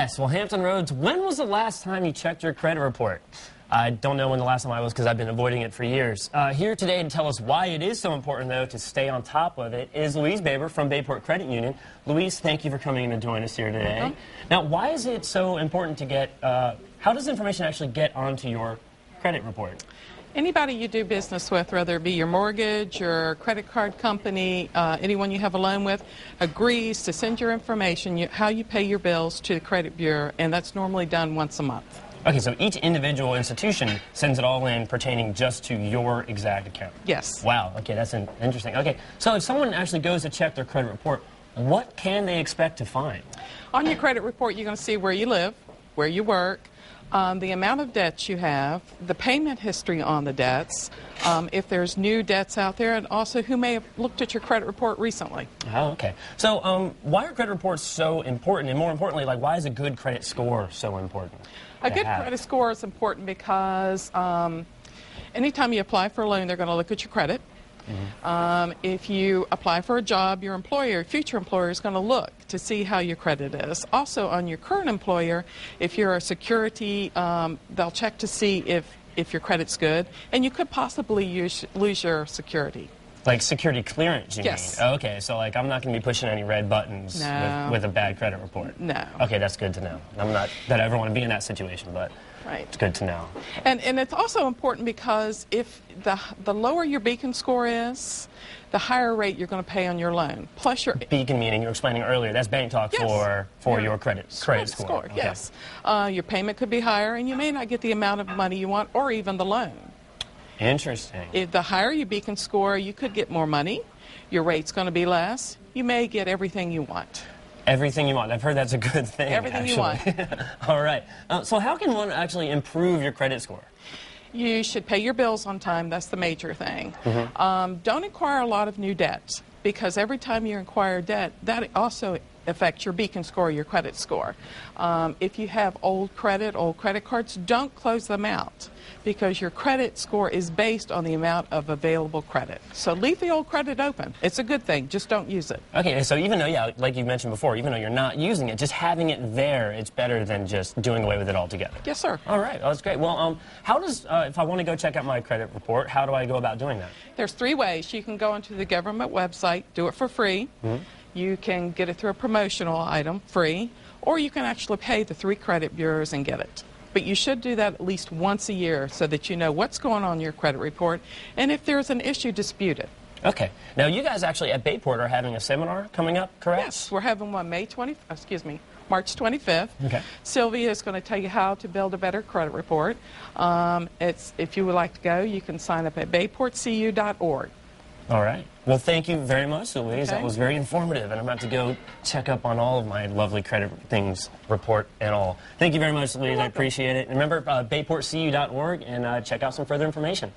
Yes, well, Hampton Roads, when was the last time you checked your credit report? I don't know when the last time I was because I've been avoiding it for years. Here today to tell us why it is so important, though, to stay on top of it is Louise Baber from Bayport Credit Union. Louise, thank you for coming in to join us here today. Now, why is it so important to get, how does information actually get onto your credit report? Anybody you do business with, whether it be your mortgage, your credit card company, anyone you have a loan with, agrees to send your information, how you pay your bills to the credit bureau, and that's normally done once a month. Okay, so each individual institution sends it all in pertaining just to your exact account? Yes. Wow, okay, that's interesting. Okay, so if someone actually goes to check their credit report, what can they expect to find? On your credit report, you're going to see where you live, where you work, the amount of debts you have, the payment history on the debts, if there's new debts out there, and also who may have looked at your credit report recently. Oh, okay. So why are credit reports so important? And more importantly, like, why is a good credit score so important? A good credit score is important because anytime you apply for a loan, they're going to look at your credit. If you apply for a job, your employer, future employer, is going to look to see how your credit is. Also, on your current employer, if you're a security, they'll check to see if your credit's good, and you could possibly lose your security. Like security clearance, you Yes. mean? Okay, so like I'm not going to be pushing any red buttons with a bad credit report. No. Okay, that's good to know. I'm not that I ever want to be in that situation, but Right. it's good to know. And it's also important because if the lower your Beacon score is, the higher rate you're going to pay on your loan. Plus your Beacon meaning you were explaining earlier, that's bank talk Yes. for your credit score. Okay. Yes. Your payment could be higher, and you may not get the amount of money you want or even the loan. Interesting. If the higher your Beacon score, you could get more money. Your rate's going to be less. You may get everything you want. Everything you want. I've heard that's a good thing. Everything you want. All right. So how can one actually improve your credit score? You should pay your bills on time. That's the major thing. Don't acquire a lot of new debt, because every time you acquire debt, that also affects your Beacon score, your credit score. If you have old credit cards, don't close them out, because your credit score is based on the amount of available credit. So leave the old credit open. It's a good thing. Just don't use it. Okay, so even though, yeah, like you mentioned before, even though you're not using it, just having it there, it's better than just doing away with it altogether. Yes, sir. All right, well, that's great. Well, how does, if I want to go check out my credit report, how do I go about doing that? There's 3 ways. You can go onto the government website, do it for free. You can get it through a promotional item, free, or you can actually pay the 3 credit bureaus and get it. But you should do that at least once a year so that you know what's going on in your credit report, and if there's an issue, dispute it. Okay. Now, you guys actually at Bayport are having a seminar coming up, correct? Yes, we're having one March 25th. Okay. Sylvia is going to tell you how to build a better credit report. If you would like to go, you can sign up at bayportcu.org. All right. Well, thank you very much, Louise. Okay. That was very informative, and I'm about to go check up on all of my lovely credit things, report and all. Thank you very much, Louise. I appreciate it. And remember, bayportcu.org, and check out some further information.